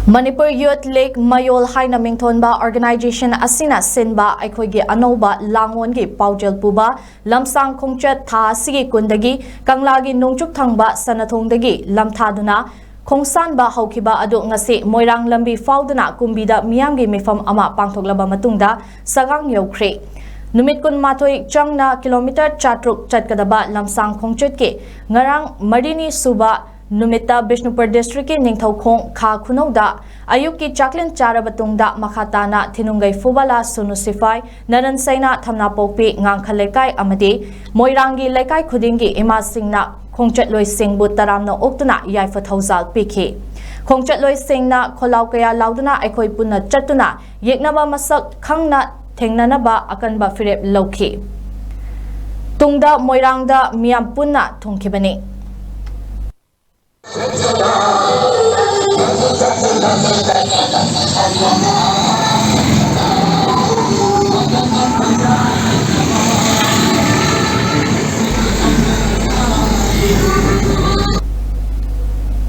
Manipur Youth League Mayol Haina Mingthonba Organization Asina Sinba Eikhoigi Anouba Langongi Paojel Puba Lamshang Khongchat Tha Sigi Kundagi Kanglagi Nungchuk Thangba Sanathongdagi Lamthaduna Khongsanba Haukiba Adu Ngasi Moirang Lambi Fauduna Kumbi Da Miyamgi MEEPHAM Ama Pangthokhlaba Matungda Sagang YOUSINKHRE Numit kun matoi changna kilometer chatruk chatkadaba Lamshang Khongchat ke ngarang marini suba Numita Bishnupur District ke Ningthaukhong Kha Khunauda Ayuk ki chaklin chara batungda makhatana Thinungai Fubala Sunusifai Naran Saina Thamna Pokpi Ngangkhalekai Amadi Moirangi Lekai Khudingi Ima Singna Khongchat Loi Singbu Taramna Oktuna Yaifa Thauzal Pikhi Khongchat Loi Singna Kholau Kaya Lauduna Aikhoi Punna Chatuna Yeknaba Masak Khangna Thengnanaba Akanba Firep Lokhi Tungda Moirangda MEEYAM Punna Thungkhibani